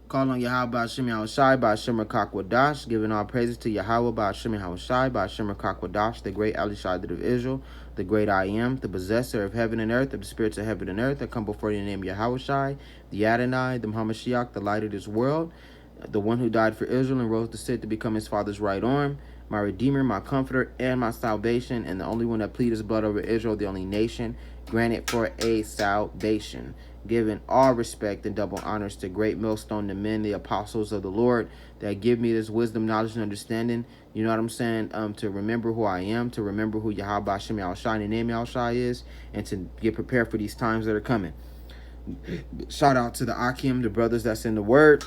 Call on Yahweh Ba'ashem Yahushai, Ba'ashem Rakakwadash, giving all praises to Yahweh Ba'ashem Yahushai, Ba'ashem Rakakwadash, the great Ali Shaddai of Israel, the great I am, the possessor of heaven and earth, of the spirits of heaven and earth. I come before you in the name of Yahushai, the Adonai, the Hamashiach, the light of this world, the one who died for Israel and rose to sit to become his father's right arm, my redeemer, my comforter, and my salvation, and the only one that pleaded his blood over Israel, the only nation granted for a salvation. Giving all respect and double honors to great millstone, the men, the apostles of the Lord, that give me this wisdom, knowledge, and understanding. You know what I'm saying? To remember who I am, to remember who Yahweh Hashem Yahushai, the name Yahushai is, and to get prepared for these times that are coming. Shout out to the Akim, the brothers that's in the word.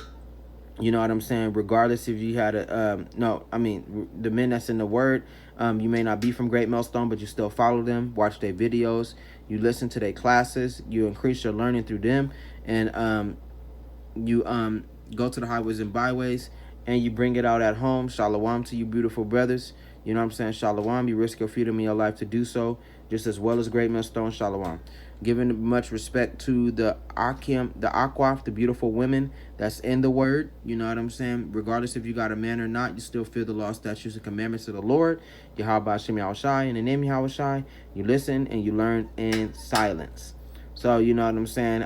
You know what I'm saying? Regardless if you had a, the men that's in the word, you may not be from Great Millstone, but you still follow them, watch their videos, you listen to their classes, you increase your learning through them, and you go to the highways and byways, and you bring it out at home. Shalom to you, beautiful brothers. You know what I'm saying? Shalom. You risk your freedom in your life to do so, just as well as Great Millstone. Shalom. Giving much respect to the Akim, the Akwaf, the beautiful women that's in the word. You know what I'm saying? Regardless if you got a man or not, you still feel the law, statutes, and commandments of the Lord. Yahweh Hashem Yahushai, in the name of Yahushai, you listen and you learn in silence. So, you know what I'm saying?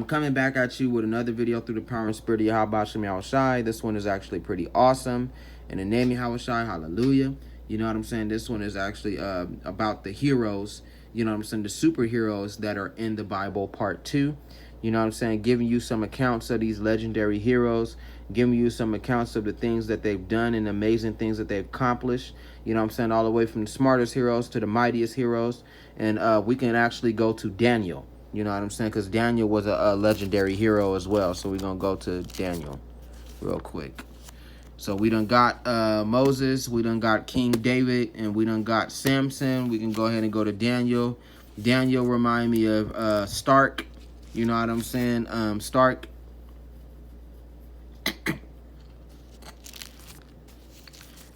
Coming back at you with another video through the power and spirit of Yahweh Hashem Yahushai. This one is actually pretty awesome. In the name of Yahushai, hallelujah. You know what I'm saying? This one is actually about the heroes, you know what I'm saying, the superheroes that are in the Bible, part 2. You know what I'm saying? Giving you some accounts of these legendary heroes, giving you some accounts of the things that they've done and amazing things that they've accomplished. You know what I'm saying? All the way from the smartest heroes to the mightiest heroes. And we can actually go to Daniel. You know what I'm saying? Because Daniel was a legendary hero as well. So we're going to go to Daniel real quick. So we done got Moses, we done got King David, and we done got Samson. We can go ahead and go to Daniel. Daniel remind me of Stark. You know what I'm saying? Stark.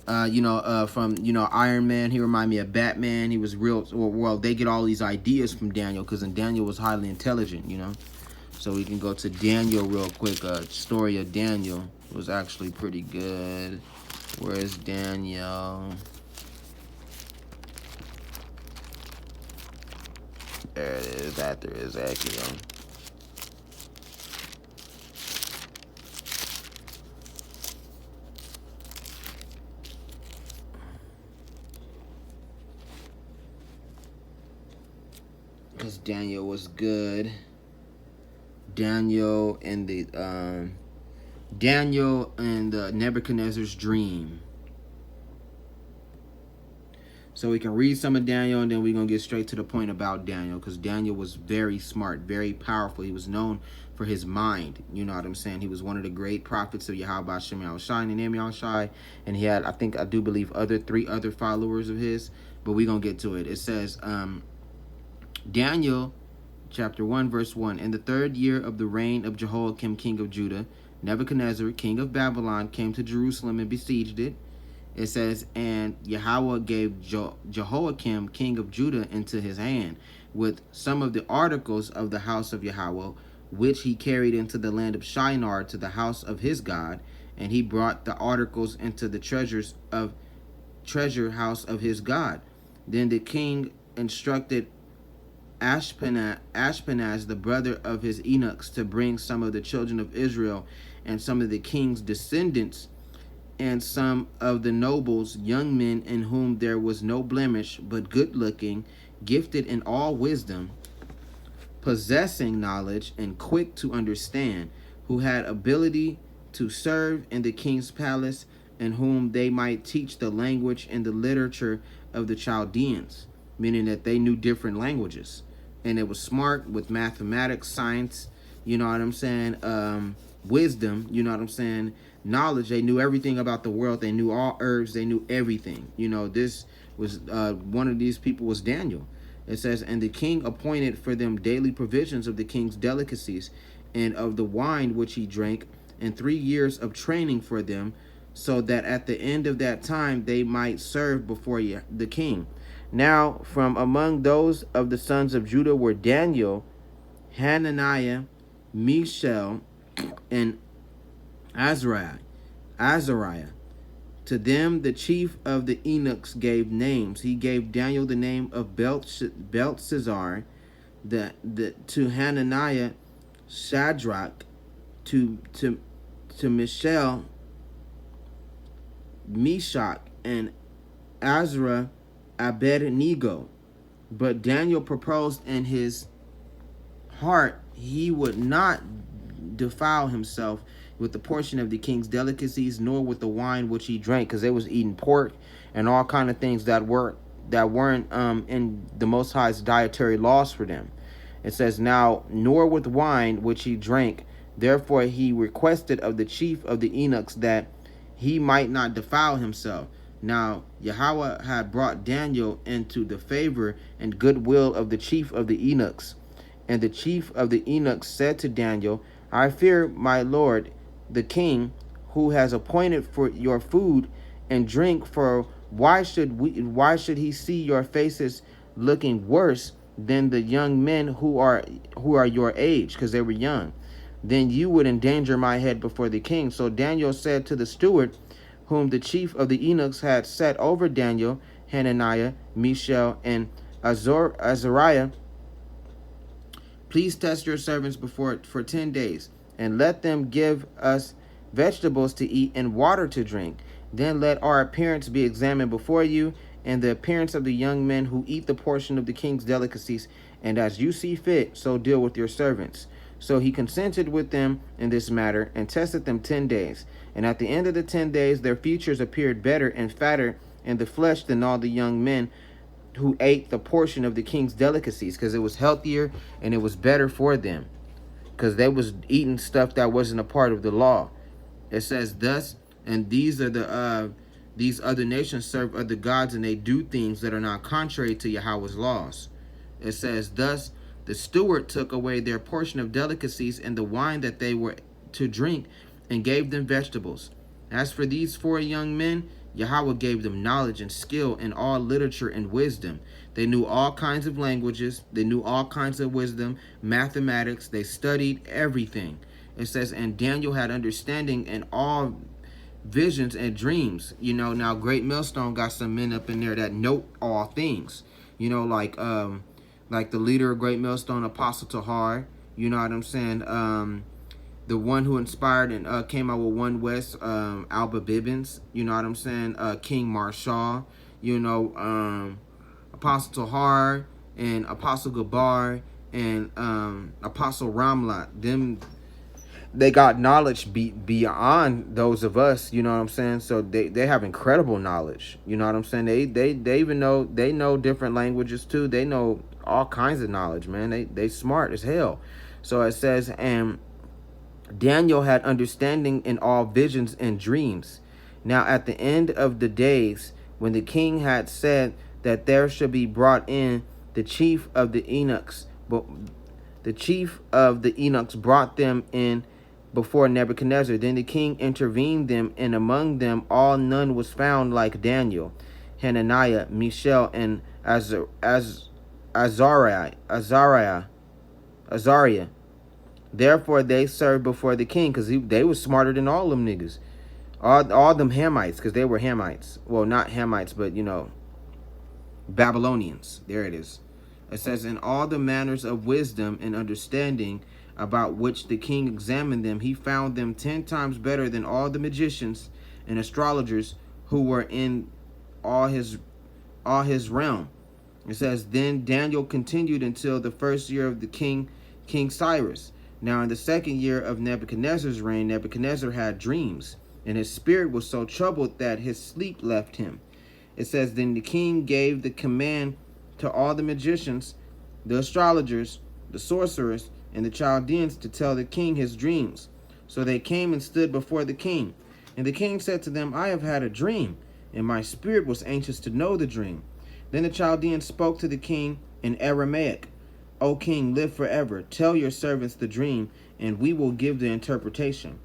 From Iron Man. He remind me of Batman. He was real. Well, they get all these ideas from Daniel because Daniel was highly intelligent. You know. So we can go to Daniel real quick. Story of Daniel was actually pretty good. Where is Daniel? There it is. After Ezekiel. Because Daniel was good. Daniel and the Nebuchadnezzar's dream. So we can read some of Daniel, and then we're going to get straight to the point about Daniel, because Daniel was very smart, very powerful. He was known for his mind. You know what I'm saying? He was one of the great prophets of Yahweh Hashem Yahushai, in the name of Yahushai, and he had, I do believe, 3 other followers of his, but we're going to get to it. It says, Daniel chapter 1, verse 1, in the 3rd year of the reign of Jehoiakim, king of Judah, Nebuchadnezzar, king of Babylon, came to Jerusalem and besieged it. It says, and Yahweh gave Jehoiakim, king of Judah, into his hand, with some of the articles of the house of Yahweh, which he carried into the land of Shinar to the house of his God, and he brought the articles into the treasure house of his God. Then the king instructed Ashpenaz, the brother of his eunuchs, to bring some of the children of Israel and some of the king's descendants and some of the nobles, young men in whom there was no blemish, but good-looking, gifted in all wisdom, possessing knowledge, and quick to understand, who had ability to serve in the king's palace, and whom they might teach the language and the literature of the Chaldeans, meaning that they knew different languages. And it was smart with mathematics, science, you know what I'm saying, wisdom, you know what I'm saying, knowledge. They knew everything about the world. They knew all herbs. They knew everything. You know, this was, one of these people was Daniel. It says, and the king appointed for them daily provisions of the king's delicacies and of the wine which he drank, and 3 years of training for them, so that at the end of that time they might serve before the king. Now, from among those of the sons of Judah were Daniel, Hananiah, Mishael, and Azariah. To them the chief of the eunuchs gave names. He gave Daniel the name of Belteshazzar, to Hananiah Shadrach, to Mishael Meshach, and Azra Abednego. But Daniel proposed in his heart he would not defile himself with the portion of the king's delicacies, nor with the wine which he drank, because they was eating pork and all kind of things that weren't in the Most High's dietary laws for them. It says, now, nor with wine which he drank. Therefore he requested of the chief of the eunuchs that he might not defile himself. Now Yahweh had brought Daniel into the favor and goodwill of the chief of the eunuchs. And the chief of the eunuchs said to Daniel, I fear my lord the king, who has appointed for your food and drink, for why should he see your faces looking worse than the young men who are your age, because they were young? Then you would endanger my head before the king. So Daniel said to the steward, whom the chief of the eunuchs had set over Daniel, Hananiah, Mishael, and Azariah, please test your servants for 10 days, and let them give us vegetables to eat and water to drink. Then let our appearance be examined before you, and the appearance of the young men who eat the portion of the king's delicacies, and as you see fit, so deal with your servants. So he consented with them in this matter, and tested them 10 days. And at the end of the 10 days, their features appeared better and fatter in the flesh than all the young men who ate the portion of the king's delicacies, because it was healthier and it was better for them, because they was eating stuff that wasn't a part of the law. It says, thus, and these other nations serve other gods, and they do things that are not contrary to Yahweh's laws. It says, thus the steward took away their portion of delicacies and the wine that they were to drink, and gave them vegetables. As for these 4 young men, Yahweh gave them knowledge and skill in all literature and wisdom. They knew all kinds of languages. They knew all kinds of wisdom, mathematics. They studied everything. It says, and Daniel had understanding in all visions and dreams. Now Great Millstone got some men up in there that note all things. Like the leader of Great Millstone, Apostle Tahar. You know what I'm saying? The one who inspired and came out with One West, Alba Bibbins, you know what I'm saying? King Marshall, Apostle Tahar and Apostle Gabar and Apostle Ramlat. They got knowledge beyond those of us, you know what I'm saying? So they have incredible knowledge, you know what I'm saying? They even know different languages too. They know all kinds of knowledge, man. They smart as hell. So it says, and Daniel had understanding in all visions and dreams. Now at the end of the days, when the king had said that there should be brought in the chief of the eunuchs, but the chief of the eunuchs brought them in before Nebuchadnezzar. Then the king intervened them, and among them all none was found like Daniel, Hananiah, Mishael, and Azariah. Therefore they served before the king, because they was smarter than all them niggas. All them Hamites, because they were Hamites. Well, not Hamites, but, Babylonians. There it is. It says, in all the manners of wisdom and understanding about which the king examined them, he found them 10 times better than all the magicians and astrologers who were in all his realm. It says, then Daniel continued until the first year of the King Cyrus. Now in the second year of Nebuchadnezzar's reign, Nebuchadnezzar had dreams, and his spirit was so troubled that his sleep left him. It says, then the king gave the command to all the magicians, the astrologers, the sorcerers, and the Chaldeans to tell the king his dreams. So they came and stood before the king. And the king said to them, I have had a dream, and my spirit was anxious to know the dream. Then the Chaldeans spoke to the king in Aramaic. O king, live forever. Tell your servants the dream, and we will give the interpretation.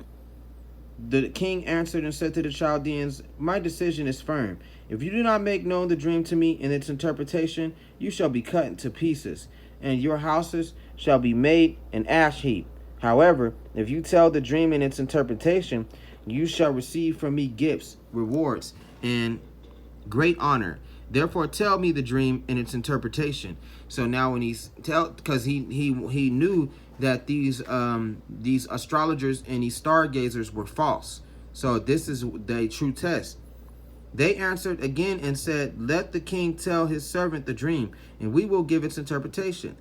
The king answered and said to the Chaldeans, my decision is firm. If you do not make known the dream to me and its interpretation, you shall be cut into pieces, and your houses shall be made an ash heap. However, if you tell the dream and its interpretation, you shall receive from me gifts, rewards, and great honor. Therefore, tell me the dream and its interpretation. So now, when because he knew that these astrologers and these stargazers were false. So this is the true test. They answered again and said, "Let the king tell his servant the dream, and we will give its interpretation."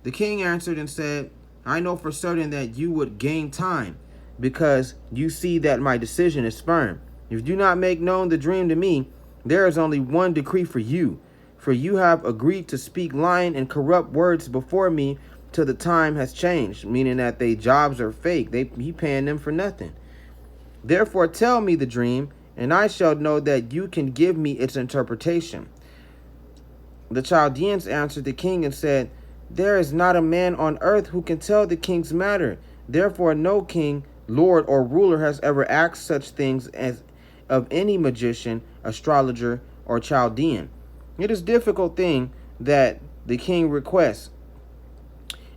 The king answered and said, "I know for certain that you would gain time, because you see that my decision is firm. If you do not make known the dream to me, there is only one decree for you. For you have agreed to speak lying and corrupt words before me till the time has changed," meaning that they jobs are fake. He paying them for nothing. "Therefore tell me the dream, and I shall know that you can give me its interpretation." The Chaldeans answered the king and said, "There is not a man on earth who can tell the king's matter. Therefore no king, lord, or ruler has ever asked such things as of any magician, astrologer, or Chaldean. It is a difficult thing that the king requests,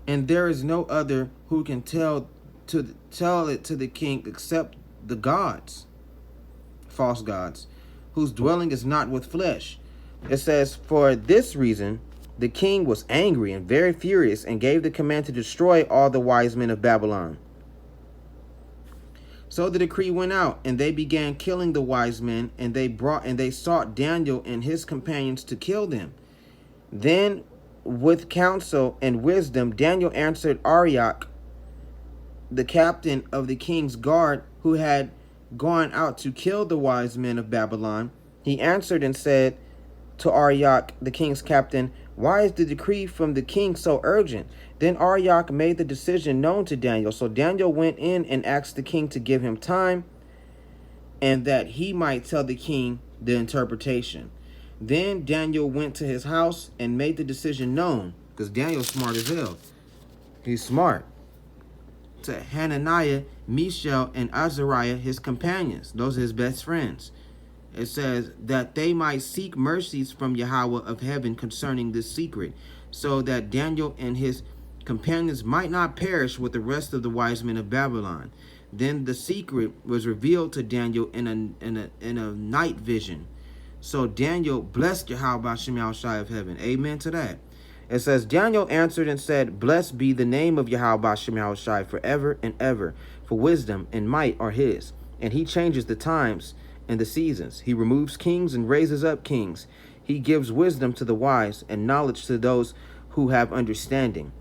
and there is no other who can tell it to the king except the gods, false gods, whose dwelling is not with flesh." It says, "For this reason the king was angry and very furious, and gave the command to destroy all the wise men of Babylon." So the decree went out, and they began killing the wise men, and they sought Daniel and his companions to kill them. Then with counsel and wisdom Daniel answered Arioch, the captain of the king's guard, who had gone out to kill the wise men of Babylon. He answered and said to Arioch, the king's captain, "Why is the decree from the king so urgent?" Then Arioch made the decision known to Daniel. So Daniel went in and asked the king to give him time, and that he might tell the king the interpretation. Then Daniel went to his house and made the decision known, because Daniel's smart as hell. He's smart. To Hananiah, Mishael, and Azariah, his companions. Those are his best friends. It says that they might seek mercies from Yahweh of heaven concerning this secret, so that Daniel and his companions might not perish with the rest of the wise men of Babylon. Then the secret was revealed to Daniel in a night vision. So Daniel blessed Yahweh Shem Yahushai of heaven. Amen to that. It says, Daniel answered and said, "Blessed be the name of Yahweh Shem Yahushai forever and ever, for wisdom and might are his. And he changes the times and the seasons. He removes kings and raises up kings. He gives wisdom to the wise and knowledge to those who have understanding.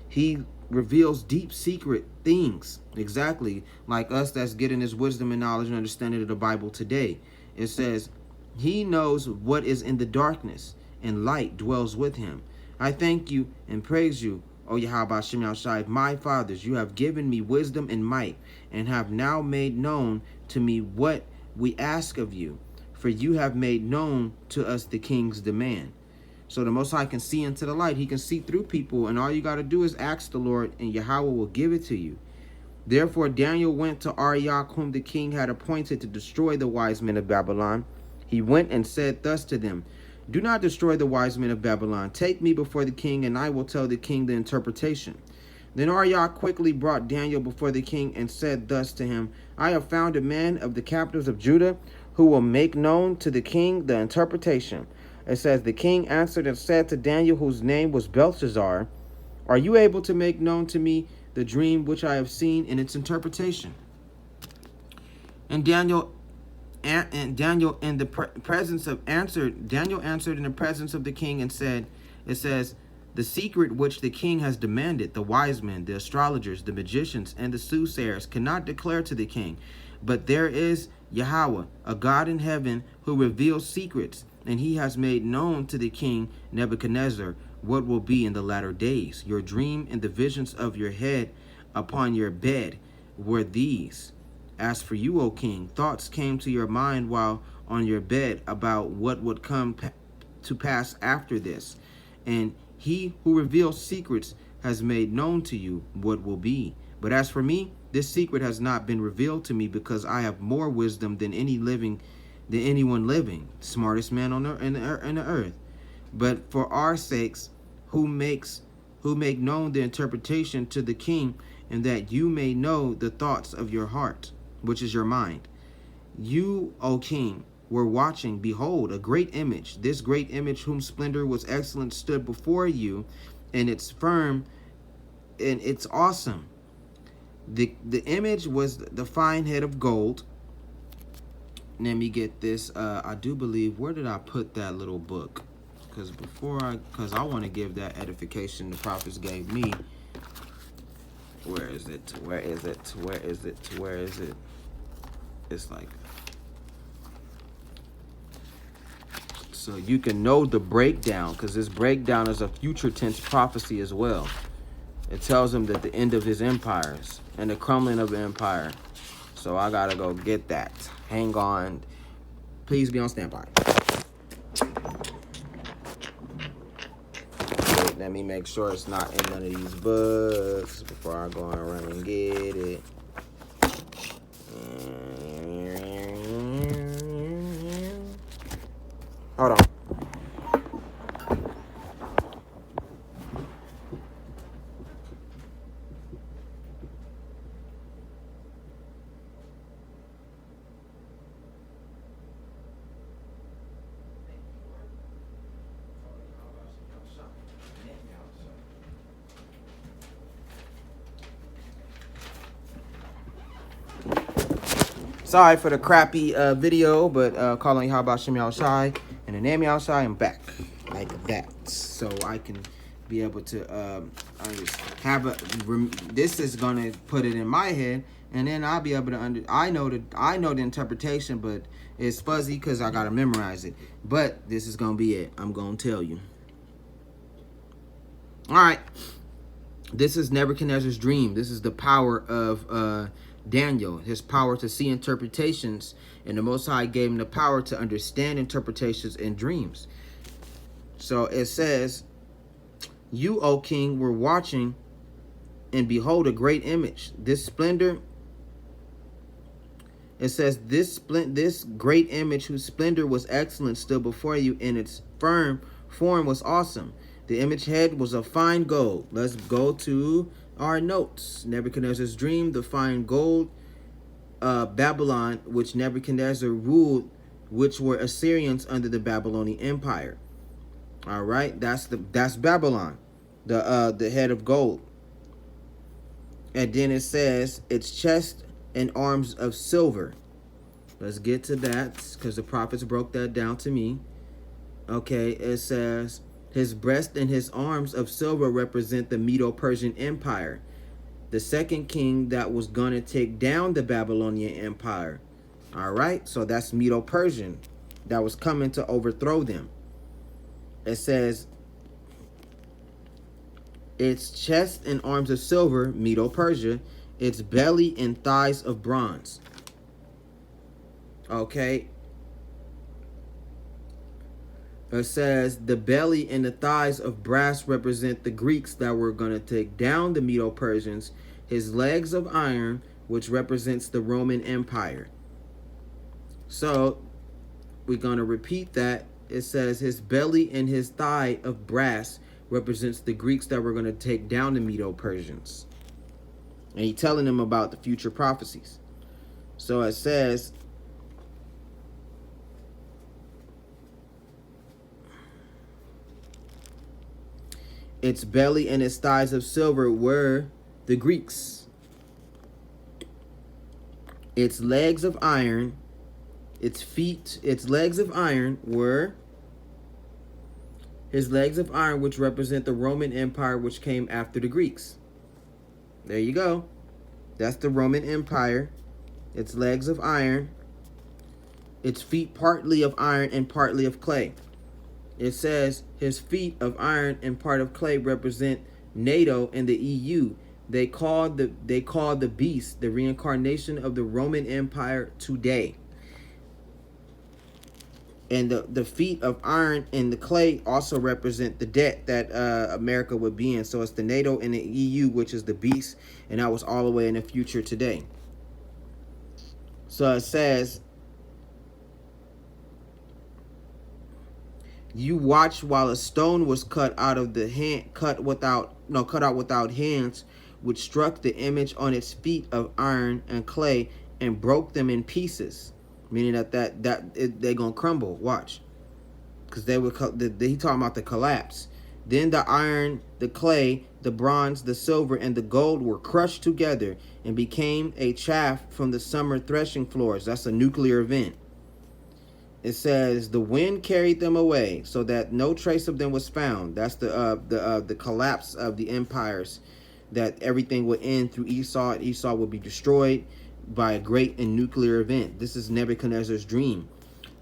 He reveals deep secret things." Exactly like us that's getting this wisdom and knowledge and understanding of the Bible today. It says, "He knows what is in the darkness, and light dwells with him. I thank you and praise you, O Yahweh Shem Yahushai, my fathers. You have given me wisdom and might, and have now made known to me what we ask of you. For you have made known to us the king's demand." So the Most High can see into the light. He can see through people, and all you got to do is ask the Lord, and Yahweh will give it to you. Therefore Daniel went to Arioch, whom the king had appointed to destroy the wise men of Babylon. He went and said thus to them, "Do not destroy the wise men of Babylon. Take me before the king, and I will tell the king the interpretation." Then Arioch quickly brought Daniel before the king and said thus to him, "I have found a man of the captives of Judah who will make known to the king the interpretation." It says, the king answered and said to Daniel, whose name was Belshazzar, "Are you able to make known to me the dream which I have seen in its interpretation?" And Daniel in the presence of Daniel answered in the presence of the king and said, it says, "The secret which the king has demanded, the wise men, the astrologers, the magicians, and the soothsayers cannot declare to the king. But there is Yahweh, a God in heaven, who reveals secrets, and he has made known to the king Nebuchadnezzar what will be in the latter days. Your dream and the visions of your head upon your bed were these. As for you, O king, thoughts came to your mind while on your bed about what would come to pass after this. And he who reveals secrets has made known to you what will be. But as for me, this secret has not been revealed to me, because I have more wisdom than anyone living, smartest man on in the earth. But for our sakes, who makes who make known the interpretation to the king, and that you may know the thoughts of your heart, which is your mind. You, O king, were watching. Behold, a great image. This great image, whom splendor was excellent, stood before you, and it's firm and it's awesome. The image was the fine head of gold. Let me get this. I do believe, where did I put that little book? Because I want to give that edification the prophets gave me. Where is it? Where is it? Where is it? Where is it? It's like, so you can know the breakdown, because this breakdown is a future tense prophecy as well. It tells him that the end of his empires and the crumbling of the empire. So I gotta go get that. Hang on. Please be on standby. Wait, let me make sure it's not in none of these books before I go and run and get it. Hold on. Sorry for the crappy video, but calling Yahweh Shem Yahushai and the name Yahushai, I'm back like that, so I can be able to have a. This is gonna put it in my head, and then I'll be able to I know the interpretation, but it's fuzzy because I gotta memorize it. But this is gonna be it. I'm gonna tell you. All right, this is Nebuchadnezzar's dream. This is the power of Daniel, his power to see interpretations, and the Most High gave him the power to understand interpretations and dreams. So it says, you, O king, were watching, and behold, a great image. This splendor, it says, this great image whose splendor was excellent stood before you, and its firm form was awesome. The image head was of fine gold. Let's go to our notes. Nebuchadnezzar's dream, the fine gold, Babylon, which Nebuchadnezzar ruled, which were Assyrians under the Babylonian Empire. All right, that's Babylon, the head of gold. And then it says its chest and arms of silver. Let's get to that, because the prophets broke that down to me. Okay, it says his breast and his arms of silver represent the Medo-Persian Empire, the second king that was going to take down the Babylonian Empire. All right, so that's Medo-Persian that was coming to overthrow them. It says its chest and arms of silver, Medo-Persia, its belly and thighs of bronze. Okay. It says the belly and the thighs of brass represent the Greeks that were going to take down the Medo-Persians. His legs of iron, which represents the Roman Empire. So we're going to repeat that. It says his belly and his thigh of brass represents the Greeks that were going to take down the Medo-Persians. And he's telling them about the future prophecies. So it says, its belly and its thighs of silver were the Greeks. Its legs of iron, its legs of iron were his legs of iron, which represent the Roman Empire, which came after the Greeks. There you go. That's the Roman Empire. Its legs of iron. Its feet partly of iron and partly of clay. It says his feet of iron and part of clay represent NATO and the EU. They called the beast the reincarnation of the Roman Empire today. And the feet of iron and the clay also represent the debt that America would be in. So it's the NATO and the EU, which is the beast, and that was all the way in the future today. So it says You watched while a stone was cut out of the hand, cut out without hands, which struck the image on its feet of iron and clay and broke them in pieces, meaning they're gonna crumble. Watch, because they would. He talking about the collapse. Then the iron, the clay, the bronze, the silver, and the gold were crushed together and became a chaff from the summer threshing floors. That's a nuclear event. It says the wind carried them away, so that no trace of them was found. That's the collapse of the empires, that everything would end through Esau, and Esau would be destroyed by a great and nuclear event. This is Nebuchadnezzar's dream.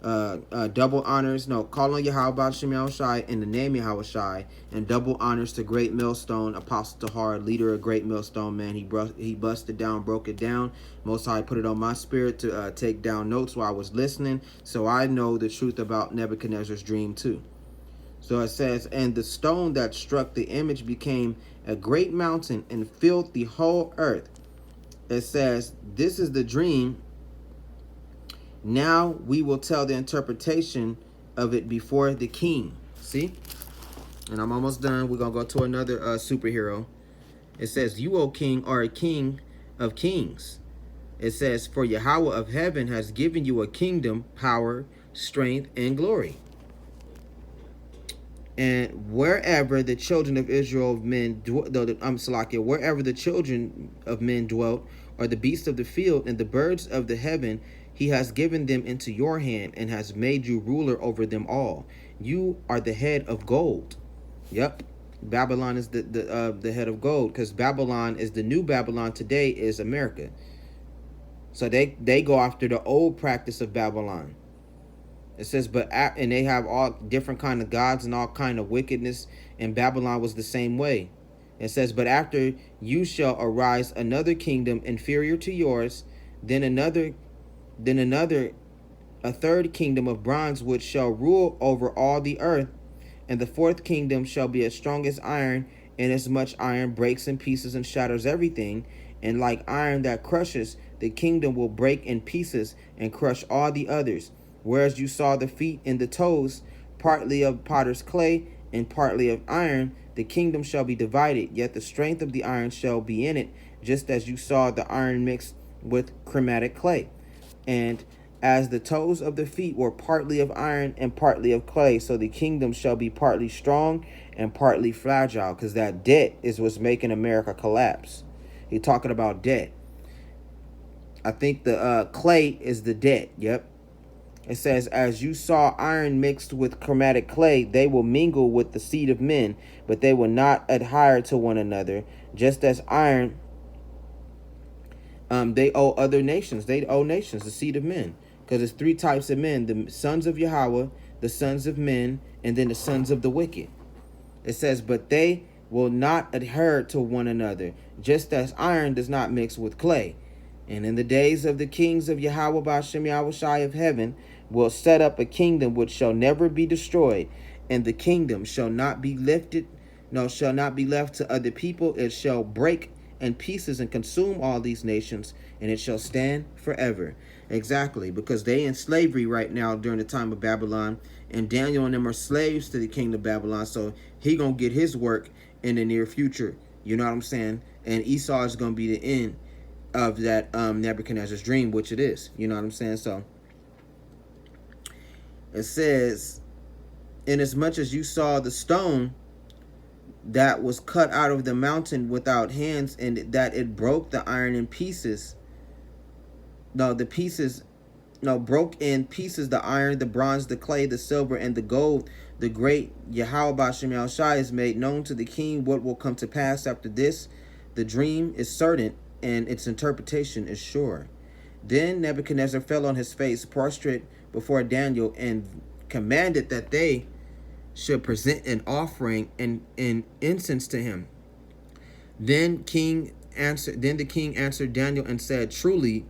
Double honors, call on Yahweh Shem Yahushai in the name of Yahushai, and double honors to Great Millstone, Apostle Tahar, leader of Great Millstone, man. He busted down, broke it down. Most High put it on my spirit to take down notes while I was listening, so I know the truth about Nebuchadnezzar's dream too. So it says, and the stone that struck the image became a great mountain and filled the whole earth. It says, this is the dream. Now we will tell the interpretation of it before the king. See? And I'm almost done. We're going to go to another superhero. It says, you, O king, are a king of kings. It says, for Yahweh of heaven has given you a kingdom, power, strength, and glory. And wherever the children of Israel wherever the children of men dwelt, or the beasts of the field and the birds of the heaven, he has given them into your hand and has made you ruler over them all. You are the head of gold. Yep. Babylon is the head of gold, because Babylon is the new Babylon today is America. So they go after the old practice of Babylon. It says, and they have all different kind of gods and all kind of wickedness, and Babylon was the same way. It says, but after you shall arise another kingdom inferior to yours, then a third kingdom of bronze, which shall rule over all the earth, and the fourth kingdom shall be as strong as iron, inasmuch iron breaks in pieces and shatters everything, and like iron that crushes, the kingdom will break in pieces and crush all the others. Whereas you saw the feet and the toes, partly of potter's clay and partly of iron, the kingdom shall be divided, yet the strength of the iron shall be in it, just as you saw the iron mixed with chromatic clay. And as the toes of the feet were partly of iron and partly of clay, so the kingdom shall be partly strong and partly fragile, because that debt is what's making America collapse. He's talking about debt. I think the clay is the debt. Yep. It says, as you saw iron mixed with chromatic clay, they will mingle with the seed of men, but they will not adhere to one another, just as iron they owe other nations. They owe nations, the seed of men. Because it's three types of men: the sons of Yahweh, the sons of men, and then the sons of the wicked. It says, but they will not adhere to one another, just as iron does not mix with clay. And in the days of the kings of Yahweh Ba'ashem Yahushai of heaven will set up a kingdom which shall never be destroyed, and the kingdom shall not be left to other people. It shall break in pieces and consume all these nations, and it shall stand forever. Exactly, because they in slavery right now during the time of Babylon, and Daniel and them are slaves to the king of Babylon, so he gonna get his work in the near future. You know what I'm saying? And Esau is gonna be the end of that Nebuchadnezzar's dream, which it is. You know what I'm saying? So it says, inasmuch as you saw the stone that was cut out of the mountain without hands, and that it broke the iron in pieces. Broke in pieces the iron, the bronze, the clay, the silver, and the gold. The great Yahweh Ba'ashem Yahushai is made known to the king what will come to pass after this. The dream is certain, and its interpretation is sure. Then Nebuchadnezzar fell on his face, prostrate before Daniel, and commanded that they should present an offering and incense to him. Then the king answered Daniel and said, truly,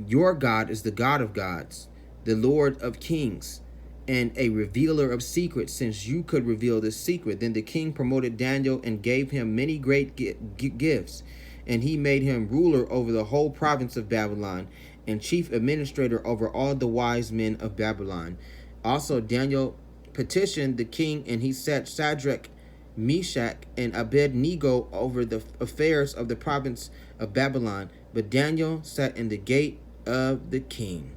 your God is the God of gods, the Lord of kings, and a revealer of secrets, since you could reveal this secret. Then the king promoted Daniel and gave him many great gifts, and he made him ruler over the whole province of Babylon and chief administrator over all the wise men of Babylon. Also Daniel petitioned the king, and he set Shadrach, Meshach, and Abednego over the affairs of the province of Babylon. But Daniel sat in the gate of the king.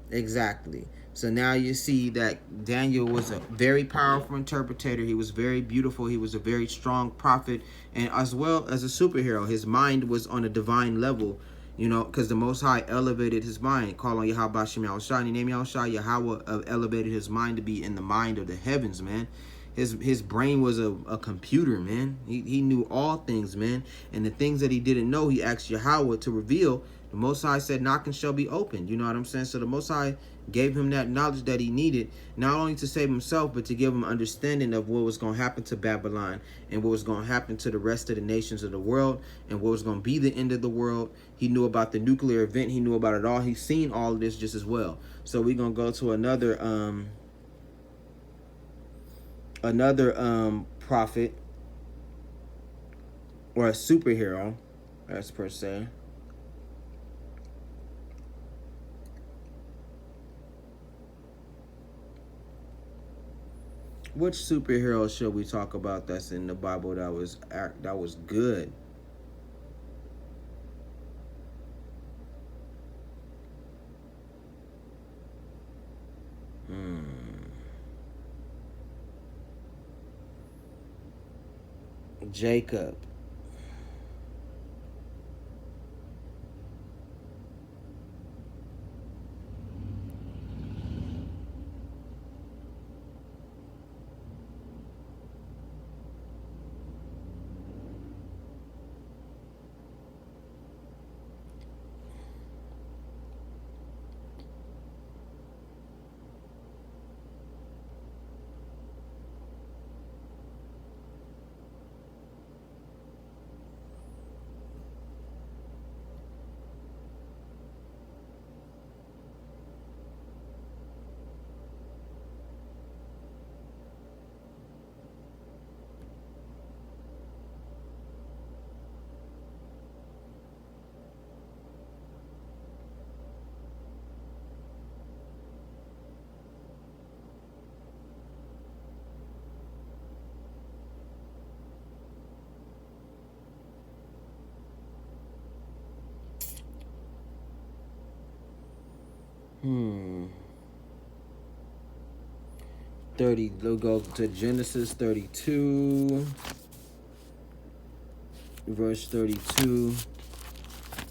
Exactly. So now you see that Daniel was a very powerful interpreter. He was very beautiful. He was a very strong prophet, and as well as a superhero. His mind was on a divine level, you know, because the Most High elevated his mind. Call on Yahweh Bashem Yahushua, name Yahushua. Yahweh elevated his mind to be in the mind of the heavens, man. His brain was a computer, man. He knew all things, man. And the things that he didn't know, he asked Yahweh to reveal. The Most High said, "Knock and shall be opened." You know what I'm saying? So the Most High gave him that knowledge that he needed, not only to save himself, but to give him understanding of what was going to happen to Babylon and what was going to happen to the rest of the nations of the world and what was going to be the end of the world. He knew about the nuclear event. He knew about it all. He's seen all of this just as well. So we're going to go to another prophet or a superhero, as per se. Which superhero should we talk about that's in the Bible that was good? Jacob. Hmm. 30. We'll go to Genesis 32, verse 32.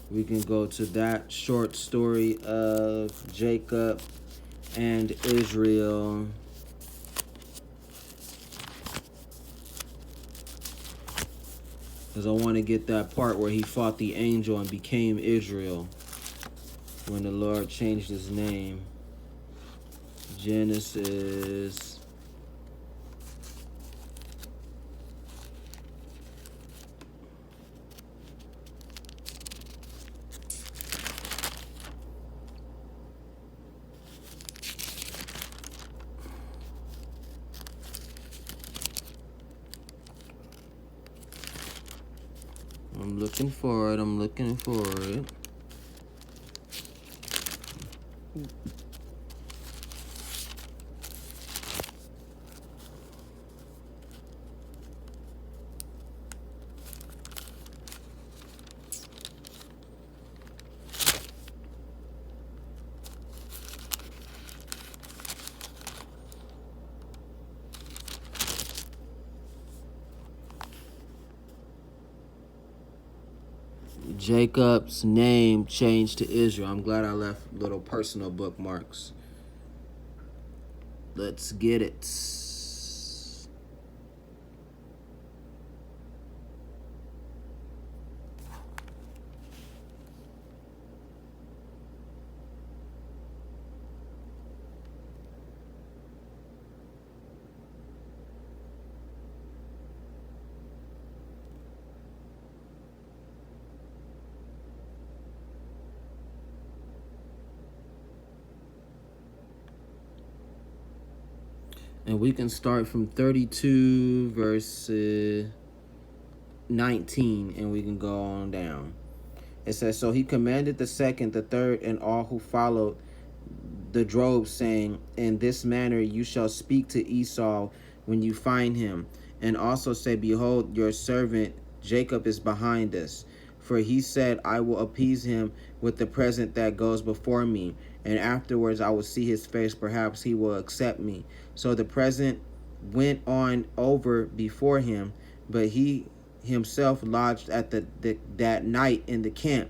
We can go to that short story of Jacob and Israel. Because I want to get that part where he fought the angel and became Israel when the Lord changed his name. Genesis. I'm looking for it. I'm looking for it. Jacob's name changed to Israel. I'm glad I left little personal bookmarks. Let's get it. And we can start from 32 verse 19 and we can go on down. It says, "So he commanded the second, the third, and all who followed the drove, saying, in this manner you shall speak to Esau when you find him, and also say, behold, your servant Jacob is behind us. For he said, I will appease him with the present that goes before me, and afterwards I will see his face, perhaps he will accept me. So the present went on over before him, but he himself lodged at that night in the camp.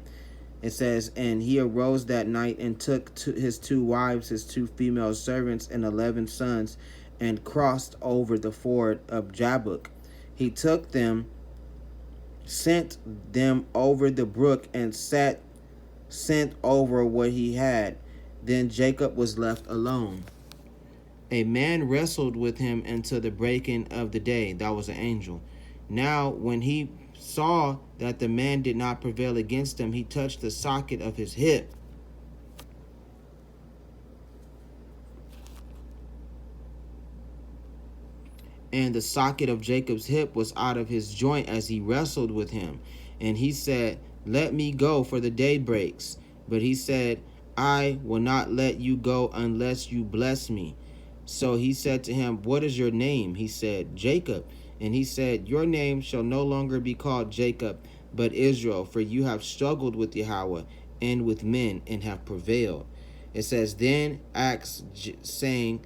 It says, and he arose that night and took his 2 wives, his 2 female servants, and 11 sons, and crossed over the ford of Jabbok. He took them, sent them over the brook, and sent over what he had. Then Jacob was left alone. A man wrestled with him until the breaking of the day. That was an angel. Now, when he saw that the man did not prevail against him, he touched the socket of his hip. And the socket of Jacob's hip was out of his joint as he wrestled with him. And he said, let me go, for the day breaks. But he said, I will not let you go unless you bless me. So he said to him, what is your name? He said, Jacob. And he said, your name shall no longer be called Jacob, but Israel, for you have struggled with Yahweh and with men and have prevailed. It says, then asked, saying,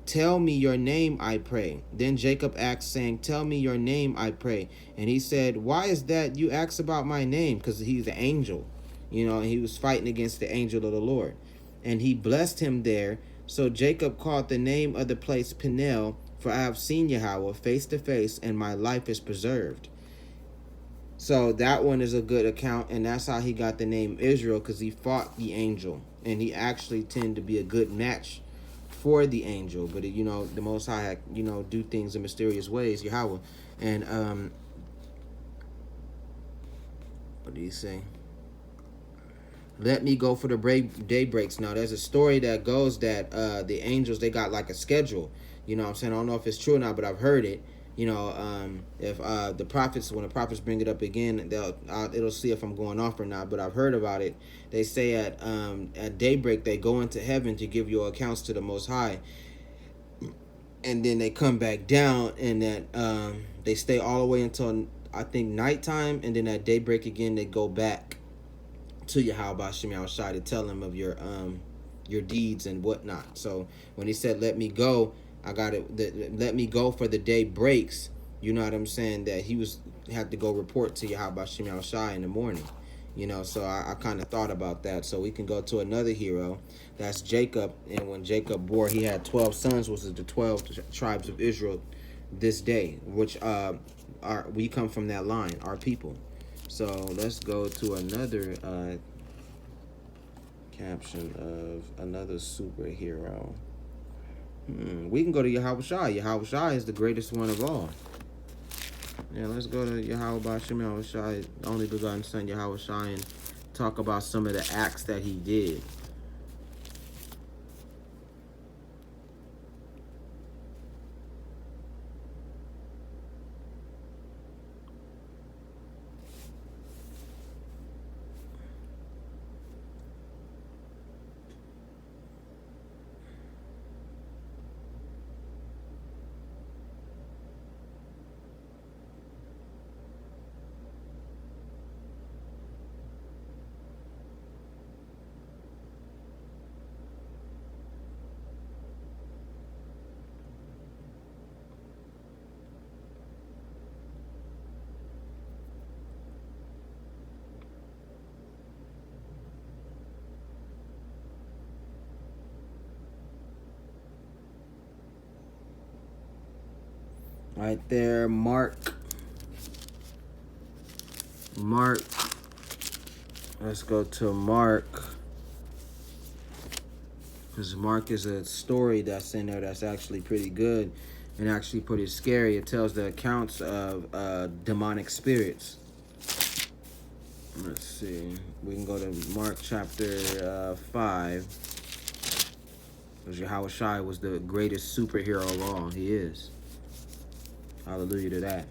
tell me your name, I pray. Then Jacob asked, saying, tell me your name, I pray. And he said, why is that you ask about my name? Because he's an angel. And he was fighting against the angel of the Lord. And he blessed him there. So Jacob called the name of the place Peniel, for I have seen Yahweh face to face, and my life is preserved. So that one is a good account, and that's how he got the name Israel, because he fought the angel. And he actually tended to be a good match for the angel. But the Most High do things in mysterious ways, Yahweh. And what did he say? Let me go for the day breaks. Now there's a story that goes that the angels, they got like a schedule. What I'm saying? I don't know if it's true or not, but I've heard it. If the prophets, when the prophets bring it up again, it'll see if I'm going off or not. But I've heard about it. They say at daybreak they go into heaven to give your accounts to the Most High, and then they come back down, and that they stay all the way until I think nighttime, and then at daybreak again they go back to Yahweh Shem Yahushai to tell him of your deeds and whatnot. So when he said, let me go, I got it. Let me go for the day breaks. You know what I'm saying? That he had to go report to Yahweh Shem Yahushai in the morning. So I kind of thought about that. So we can go to another hero. That's Jacob. And when Jacob bore, he had 12 sons, which is the 12 tribes of Israel this day, which we come from that line, our people. So let's go to another caption of another superhero. We can go to Yahweh Shai. Yahweh Shai is the greatest one of all. Yeah, let's go to Yahweh Shem Yahushai, the only begotten Son, Yahweh Shai, and talk about some of the acts that he did. Right there, Mark. Let's go to Mark. Because Mark is a story that's in there that's actually pretty good and actually pretty scary. It tells the accounts of demonic spirits. Let's see. We can go to Mark chapter 5. Because Yahweh Shai was the greatest superhero of all. He is. Hallelujah to that.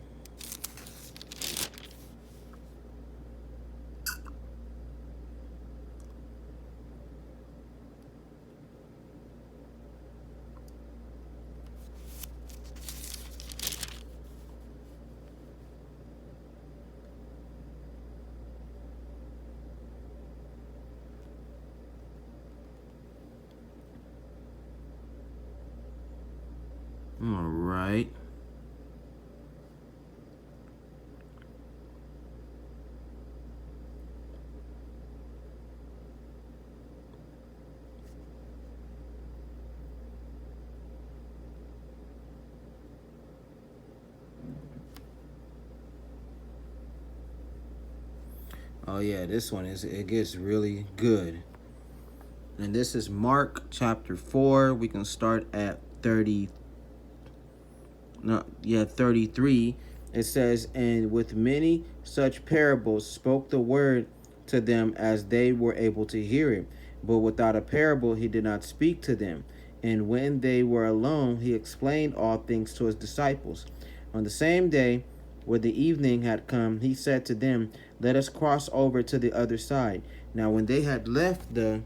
All right. Oh yeah, this one it gets really good. And this is Mark chapter 4. We can start at 33. It says, "And with many such parables spoke the word to them as they were able to hear it. But without a parable he did not speak to them. And when they were alone, he explained all things to his disciples. On the same day, when the evening had come, he said to them, 'Let us cross over to the other side.' Now when they had left the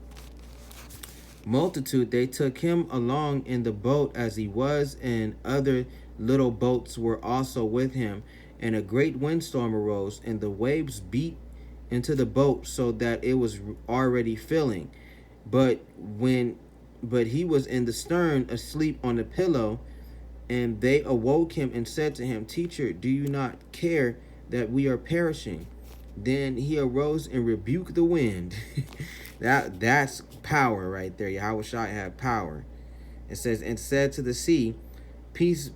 multitude, they took him along in the boat as he was, and other little boats were also with him. And a great windstorm arose, and the waves beat into the boat so that it was already filling. But when but he was in the stern, asleep on a pillow. And they awoke him and said to him, 'Teacher, do you not care that we are perishing?' Then he arose and rebuked the wind." That's power right there. Yahweh Shai had power. It says, "And said to the sea, 'Peace,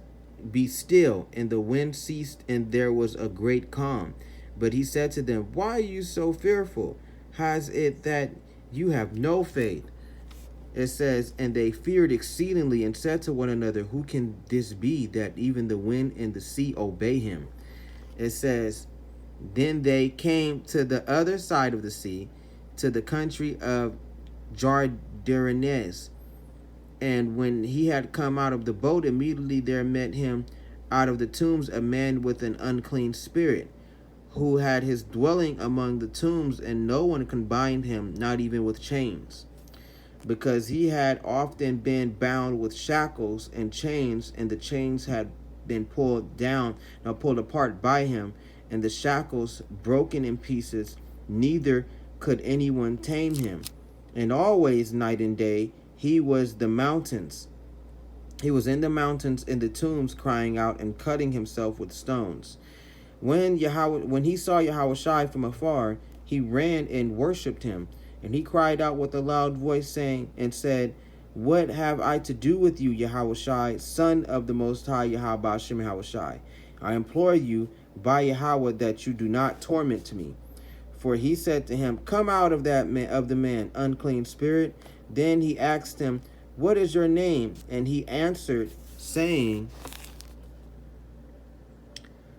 be still.' And the wind ceased, and there was a great calm. But he said to them, 'Why are you so fearful? Has it that you have no faith?' It says, "And they feared exceedingly and said to one another, 'Who can this be that even the wind and the sea obey him?'" It says, "Then they came to the other side of the sea, to the country of Jardianes. And when he had come out of the boat, immediately there met him out of the tombs a man with an unclean spirit, who had his dwelling among the tombs, and no one could bind him, not even with chains, because he had often been bound with shackles and chains, and the chains had been pulled apart by him, and the shackles broken in pieces, neither could anyone tame him. And always night and day he was in the mountains in the tombs, crying out and cutting himself with stones. When he saw Yahweh Shai from afar, he ran and worshipped him. And he cried out with a loud voice, saying, and said, 'What have I to do with you, Yahweh Shai, Son of the Most High, Yahweh Hashem Yahweh Shai? I implore you by Yahweh that you do not torment me.' For he said to him, 'Come out of the man, unclean spirit.' Then he asked him, 'What is your name?' And he answered, saying,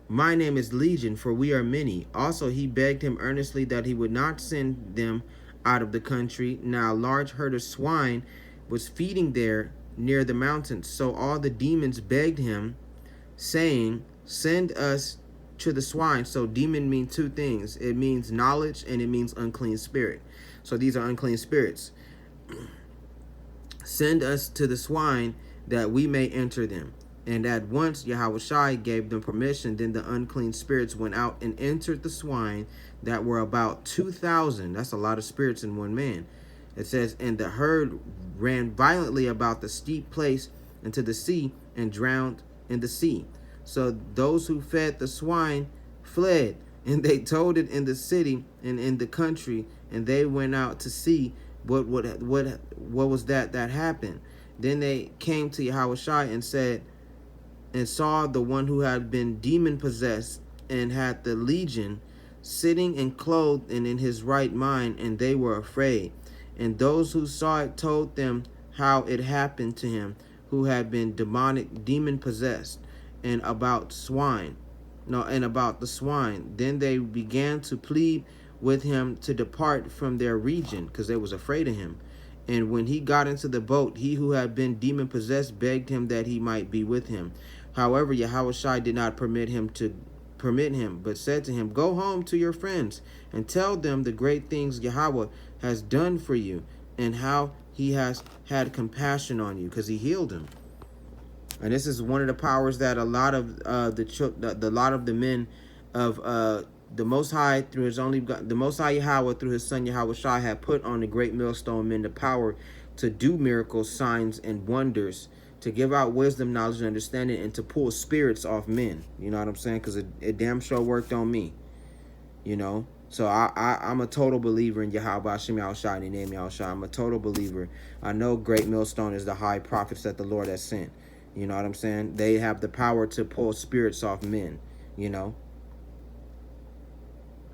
'My name is Legion, for we are many.' Also he begged him earnestly that he would not send them out of the country. Now a large herd of swine was feeding there near the mountains. So all the demons begged him, saying, 'Send us to the swine.'" So demon means two things. It means knowledge and it means unclean spirit. So these are unclean spirits. "Send us to the swine that we may enter them." And at once Yahweh Shai gave them permission. Then the unclean spirits went out and entered the swine, that were about 2,000. That's a lot of spirits in one man. It says, "And the herd ran violently about the steep place into the sea, and drowned in the sea. So those who fed the swine fled, and they told it in the city and in the country, and they went out to see what was that happened. Then they came to Yahweh Shai and said, and saw the one who had been demon possessed and had the legion sitting and clothed and in his right mind, and they were afraid. And those who saw it told them how it happened to him who had been demon possessed, and about the swine. Then they began to plead with him to depart from their region, because they was afraid of him. And when he got into the boat, he who had been demon possessed begged him that he might be with him. However, Yahweh Shai did not permit him, but said to him, "Go home to your friends and tell them the great things Yahweh has done for you, and how he has had compassion on you," because he healed him. And this is one of the powers that a lot of the men of the Most High through his only God, the Most High Yahweh through his Son Yahweh Shai had put on the great millstone men, the power to do miracles, signs, and wonders, to give out wisdom, knowledge, and understanding, and to pull spirits off men. You know what I'm saying? Because it damn sure worked on me. You know? So I'm a total believer in Yahweh Hashem Yahushua and the name Yahushua. I'm a total believer. I know Great Millstone is the high prophets that the Lord has sent. You know what I'm saying? They have the power to pull spirits off men, you know?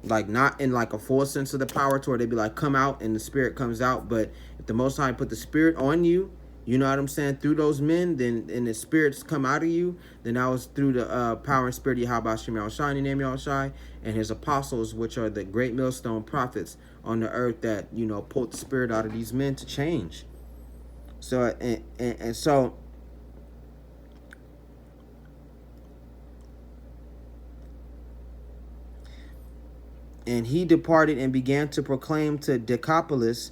Like, not in like a full sense of the power to where they be like, come out and the spirit comes out. But if the Most High put the spirit on you, you know what I'm saying, through those men, then and the spirits come out of you, then that was through the power and spirit of Yahweh Hashem Yahushua, in the name Yahushua, and his apostles, which are the great millstone prophets on the earth that, you know, pulled the spirit out of these men to change. So, and so, and he departed and began to proclaim to Decapolis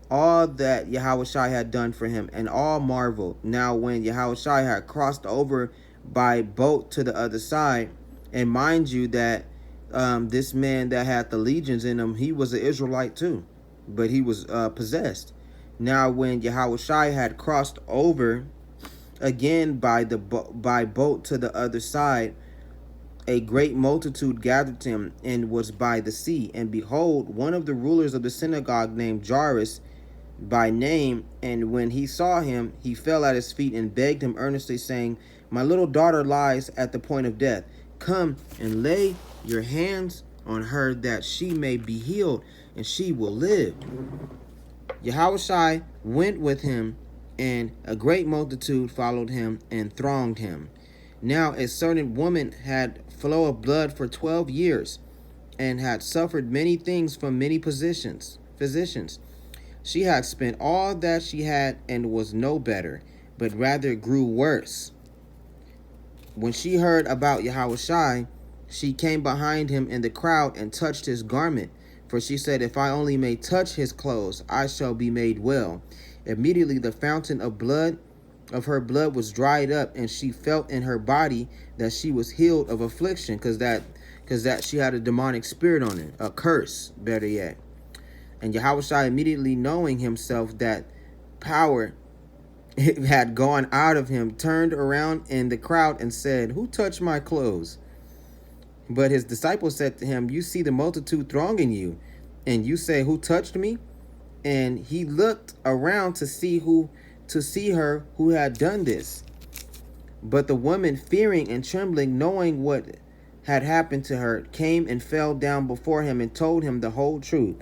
all that Yahushua had done for him, and all marveled. Now when Yahushua had crossed over by boat to the other side, and mind you that this man that had the legions in him, he was an Israelite too, but he was possessed. Now when Yahushua had crossed over again by boat to the other side, a great multitude gathered him, and was by the sea. And behold, one of the rulers of the synagogue, named Jairus by name, and when he saw him, he fell at his feet and begged him earnestly, saying, my little daughter lies at the point of death. Come and lay your hands on her, that she may be healed, and she will live. Yahushua went with him, and a great multitude followed him and thronged him. Now a certain woman had flow of blood for 12 years, and had suffered many things from many physicians. She had spent all that she had, and was no better, but rather grew worse. When she heard about Yahushua, she came behind him in the crowd and touched his garment. For she said, if I only may touch his clothes, I shall be made well. Immediately the fountain of her blood was dried up, and she felt in her body that she was healed of affliction, because that she had a demonic spirit on her, a curse, better yet. And Yahushua, immediately knowing himself that power had gone out of him, turned around in the crowd and said, who touched my clothes? But his disciples said to him, you see the multitude thronging you, and you say, who touched me? And he looked around to see her who had done this. But the woman, fearing and trembling, knowing what had happened to her, came and fell down before him and told him the whole truth.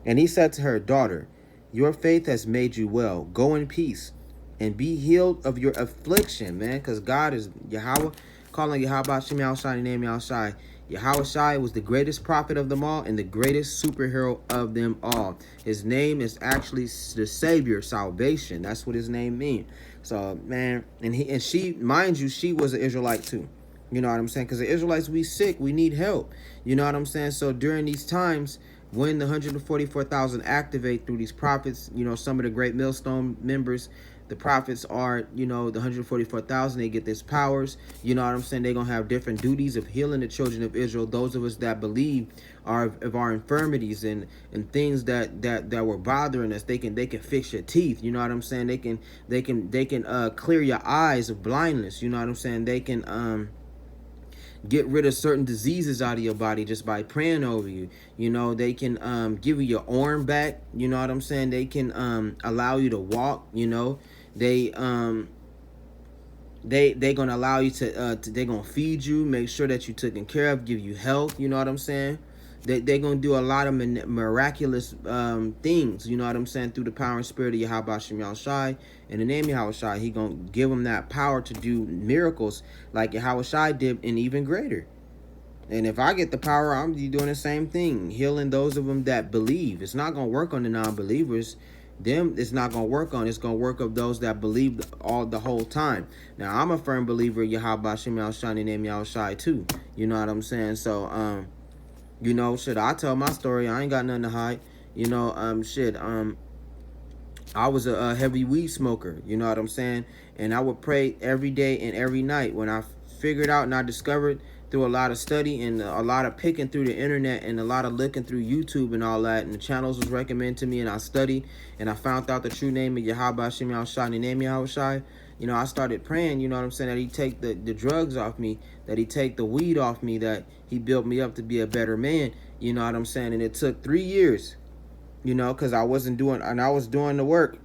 And he said to her, daughter, your faith has made you well. Go in peace and be healed of your affliction, man. Because God is Yahweh, calling Yahweh Hashem Yahushua, in the name Yahushua. Yahushua was the greatest prophet of them all and the greatest superhero of them all. His name is actually the Savior, salvation. That's what his name means. So, man, and she, mind you, she was an Israelite too. You know what I'm saying? Because the Israelites, we sick, we need help. You know what I'm saying? So during these times, when the 144,000 activate through these prophets, you know, some of the great millstone members, the prophets are, you know, the 144,000, they get these powers. You know what I'm saying? They're going to have different duties of healing the children of Israel. Those of us that believe of our infirmities and things that were bothering us, they can fix your teeth. You know what I'm saying? They can clear your eyes of blindness. You know what I'm saying? They can get rid of certain diseases out of your body just by praying over you. You know, they can give you your arm back. You know what I'm saying? They can allow you to walk. You know, they gonna allow you to they're gonna feed you, make sure that you're taken care of, give you health. You know what I'm saying? They're gonna do a lot of miraculous things. You know what I'm saying? Through the power and spirit of Yahweh Hashem Yahushua. In the name of Yahushua, he gonna give them that power to do miracles like Yahushua did, and even greater. And if I get the power, I'm doing the same thing, healing those of them that believe. It's not gonna work on the non-believers. Them, it's not gonna work on. It's gonna work of those that believe the whole time. Now, I'm a firm believer in Yahweh Hashem Yahushua, in the name of Yahushua too. You know what I'm saying? So, you know, shit, I tell my story. I ain't got nothing to hide. You know, I was a heavy weed smoker. You know what I'm saying? And I would pray every day and every night. When I figured out and I discovered through a lot of study and a lot of picking through the internet and a lot of looking through YouTube and all that, and the channels was recommended to me, and I studied and I found out the true name of Yahweh Hashem Yahushua, the name Yahushua. you know, I started praying, you know what I'm saying, that he take the drugs off me, that he take the weed off me, that he built me up to be a better man, you know what I'm saying? And it took 3 years, you know, because I wasn't doing, and I was doing the work,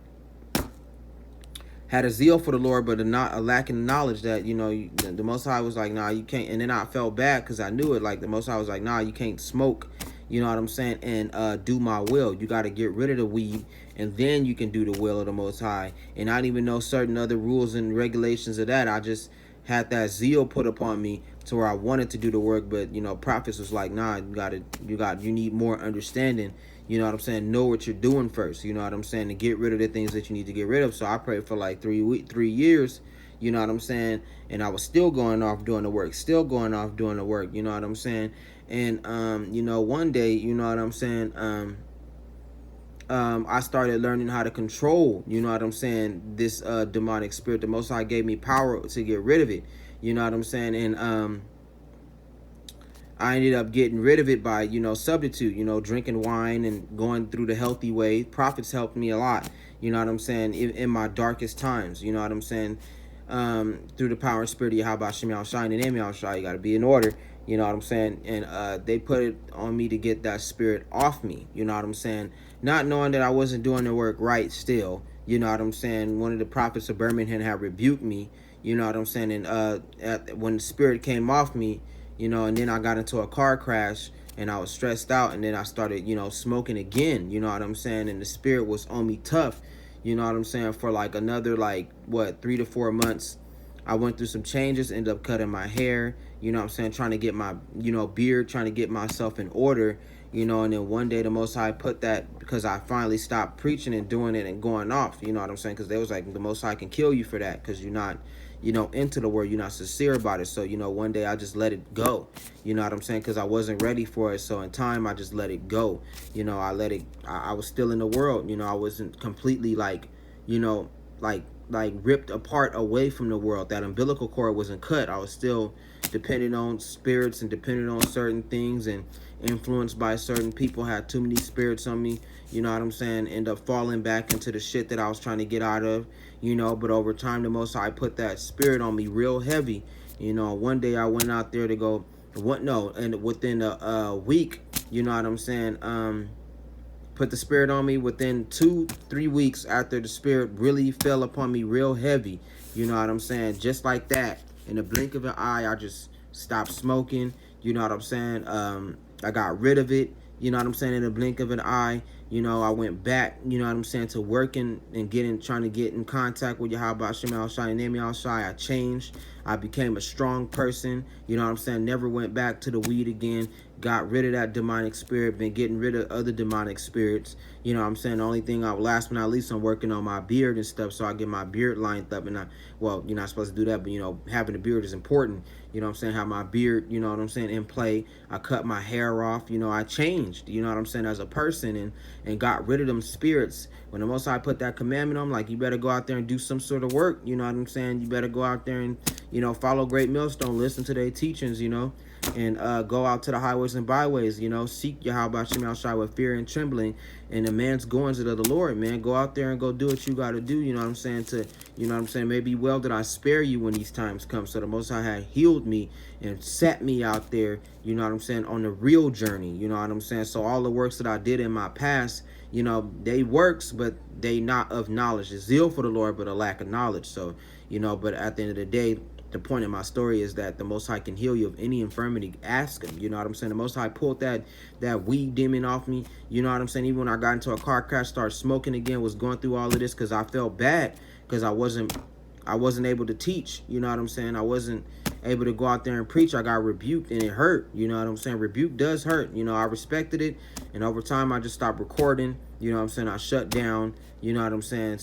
had a zeal for the Lord, but a lacking knowledge that, you know, the Most High was like, nah, you can't. And then I felt bad because I knew it. Like, the Most High was like, nah, you can't smoke, you know what I'm saying, and do my will. You got to get rid of the weed, and then you can do the will of the Most High. And I didn't even know certain other rules and regulations of that. I just had that zeal put upon me to where I wanted to do the work, but, you know, prophets was like, nah, you need more understanding. You know what I'm saying? Know what you're doing first. You know what I'm saying? To get rid of the things that you need to get rid of. So I prayed for like 3 years. You know what I'm saying? And I was still going off doing the work. Still going off doing the work. You know what I'm saying? And you know, one day, you know what I'm saying? I started learning how to control. You know what I'm saying? This demonic spirit. The Most High gave me power to get rid of it. You know what I'm saying? And I ended up getting rid of it by, you know, substitute, you know, drinking wine and going through the healthy way. Prophets helped me a lot, you know what I'm saying, in my darkest times, you know what I'm saying, through the power and spirit of Yahweh Shem Yahushua and Name Yahushua. You got to be in order, you know what I'm saying, and they put it on me to get that spirit off me, you know what I'm saying, not knowing that I wasn't doing the work right still, you know what I'm saying. One of the prophets of Birmingham had rebuked me, you know what I'm saying, and when the spirit came off me, you know, and then I got into a car crash and I was stressed out, and then I started, you know, smoking again, you know what I'm saying, and the spirit was on me tough, you know what I'm saying, for like another, like, what, 3 to 4 months. I went through some changes, ended up cutting my hair, you know what I'm saying, trying to get my, you know, beard, trying to get myself in order, you know, and then one day the Most High put that, because I finally stopped preaching and doing it and going off, you know what I'm saying, because they was like, the Most High can kill you for that, because you're not, you know, into the word, you're not sincere about it. So, you know, one day I just let it go, you know what I'm saying, because I wasn't ready for it. So in time, I just let it go, you know, I was still in the world, you know, I wasn't completely like, you know, like ripped apart away from the world. That umbilical cord wasn't cut. I was still dependent on spirits and dependent on certain things and influenced by certain people, had too many spirits on me, you know what I'm saying, end up falling back into the shit that I was trying to get out of, you know. But over time, the Most High put that spirit on me real heavy, you know. One day I went out there to go, and within a week, you know what I'm saying, put the spirit on me. Within 2-3 weeks after the spirit really fell upon me real heavy, you know what I'm saying, just like that, in the blink of an eye, I just stopped smoking, you know what I'm saying. I got rid of it, you know what I'm saying, in the blink of an eye. You know, I went back, you know what I'm saying, to working and trying to get in contact with Yahweh Shem Yahushua and Name Yahushua. I changed. I became a strong person, you know what I'm saying. Never went back to the weed again. Got rid of that demonic spirit. Been getting rid of other demonic spirits, you know what I'm saying. The only thing, last but not least, I'm working on my beard and stuff, so I get my beard lined up. And well, you're not supposed to do that, but, you know, having a beard is important, you know what I'm saying. Have my beard, you know what I'm saying, in play. I cut my hair off, you know. I changed, you know what I'm saying, as a person, and got rid of them spirits. When the Most High put that commandment on, like, you better go out there and do some sort of work, you know what I'm saying. You better go out there and, you know, follow Great Millstone, listen to their teachings, you know, and go out to the highways and byways, you know, seek Yahweh Shem Yahushua with fear and trembling, and the man's goings of the Lord, man. Go out there and go do what you got to do, you know what I'm saying, you know what I'm saying, maybe well did I spare you when these times come. So the Most High had healed me and set me out there, you know what I'm saying, on the real journey, you know what I'm saying. So all the works that I did in my past, you know, they works, but they not of knowledge. It's zeal for the Lord, but a lack of knowledge. So, you know, but at the end of the day, the point of my story is that the Most High can heal you of any infirmity. Ask him, you know what I'm saying. The Most High pulled that weed demon off me, you know what I'm saying. Even when I got into a car crash, started smoking again, was going through all of this because I felt bad, because I wasn't able to teach, you know what I'm saying. I wasn't able to go out there and preach. I got rebuked and it hurt, you know what I'm saying. Rebuke does hurt, you know. I respected it, and over time I just stopped recording, you know what I'm saying. I shut down, you know what I'm saying.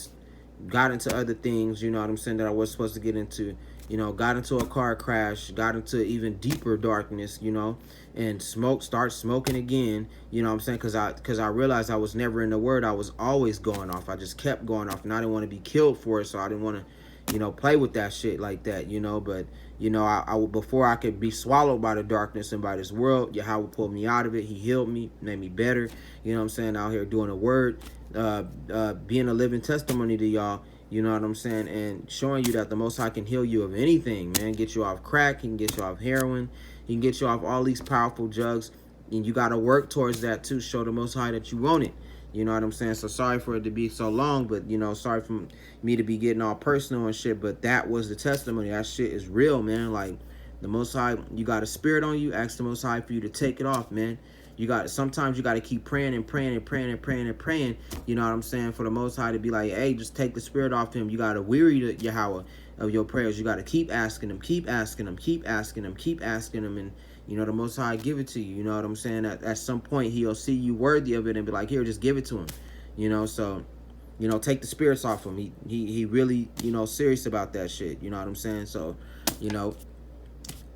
Got into other things, you know what I'm saying, that I was supposed to get into, you know. Got into a car crash, got into even deeper darkness, you know, and start smoking again, you know what I'm saying, because I realized I was never in the word. I was always going off. I just kept going off, and I didn't want to be killed for it, so I didn't want to, you know, play with that shit like that, you know. But, you know, I before I could be swallowed by the darkness and by this world, Yahweh pulled me out of it. He healed me, made me better, you know what I'm saying, out here doing the word, being a living testimony to y'all, You know what I'm saying? And showing you that the Most High can heal you of anything, man. Get you off crack. He can get you off heroin. He can get you off all these powerful drugs. And you got to work towards that too. Show the Most High that you want it. You know what I'm saying? So sorry for it to be so long, but, you know, sorry for me to be getting all personal and shit. But that was the testimony. That shit is real, man. Like, the Most High, you got a spirit on you. Ask the Most High for you to take it off, man. Sometimes you got to keep praying and praying and praying and praying and praying. You know what I'm saying? For the Most High to be like, hey, just take the spirit off him. You got to weary the Yahweh of your prayers. You got to keep asking him, keep asking him, keep asking him, keep asking him. And, you know, the Most High give it to you. You know what I'm saying? At some point, he'll see you worthy of it and be like, here, just give it to him. You know, so, you know, take the spirits off him. He really, you know, serious about that shit. You know what I'm saying? So, you know,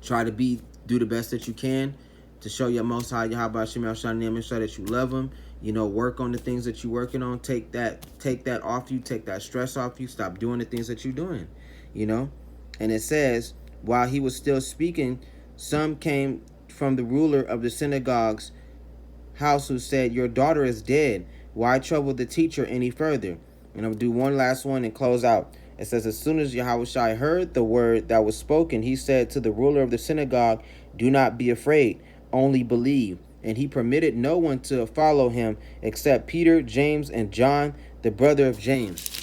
try to do the best that you can to show your Most High Yahweh Hashem Yahshua name and show that you love him. You know, work on the things that you're working on. Take that off you. Take that stress off you. Stop doing the things that you're doing. You know, and it says, while he was still speaking, some came from the ruler of the synagogue's house who said, your daughter is dead. Why trouble the teacher any further? And I'll do one last one and close out. It says, as soon as Yahushua heard the word that was spoken, he said to the ruler of the synagogue, do not be afraid, only believe. And he permitted no one to follow him except Peter, James, and John, the brother of James.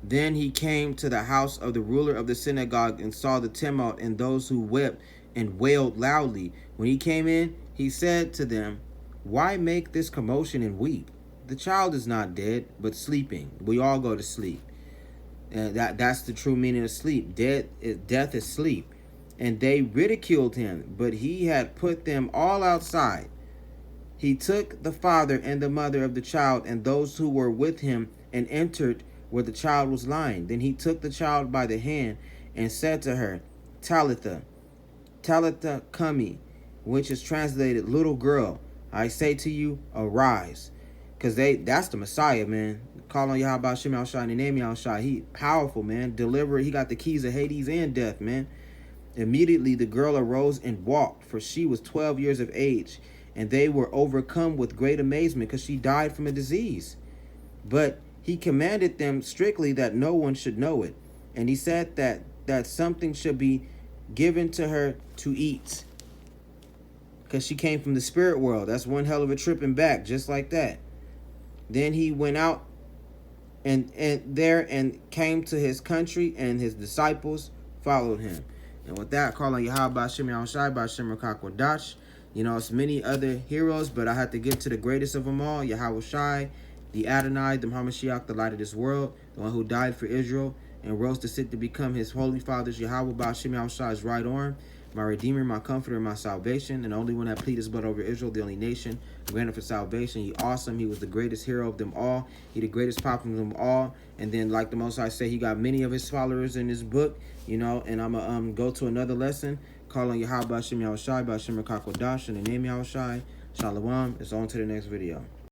Then he came to the house of the ruler of the synagogue and saw the tumult and those who wept and wailed loudly. When he came in, he said to them, why make this commotion and weep? The child is not dead, but sleeping. We all go to sleep. And that's the true meaning of sleep. Death is sleep. And they ridiculed him, but he had put them all outside. He took the father and the mother of the child and those who were with him and entered where the child was lying. Then he took the child by the hand and said to her, Talitha, Talitha cumi, which is translated, little girl, I say to you, arise. Because that's the Messiah, man. Call on Yahweh Shem Yahushua in the name of Yahushua. He powerful, man. Deliverer. He got the keys of Hades and death, man. Immediately the girl arose and walked, for she was 12 years of age. And they were overcome with great amazement, because she died from a disease. But he commanded them strictly that no one should know it. And he said that something should be given to her to eat. Because she came from the spirit world. That's one hell of a trip and back, just like that. Then he went out and came to his country, and his disciples followed him. And with that, calling Yahweh Shem Yahushai by Shem Rakakwadash. You know, it's many other heroes, but I had to get to the greatest of them all, Yahweh Shai, the Adonai, the Hamashiach, the light of this world, the one who died for Israel and rose to sit to become his holy father's Yahweh Ba'ashem Yahushai's right arm, my Redeemer, my Comforter, my salvation, and the only one that pleaded his blood over Israel, the only nation granted for salvation. He awesome. He was the greatest hero of them all. He the greatest prophet of them all. And then, like the Most High say, he got many of his followers in his book, you know. And I'm going to go to another lesson. Call on Yahweh Ba'ashem Yahushai, Ba'ashem Rakakwadash, in the name of Yahushai. Shalom. It's on to the next video.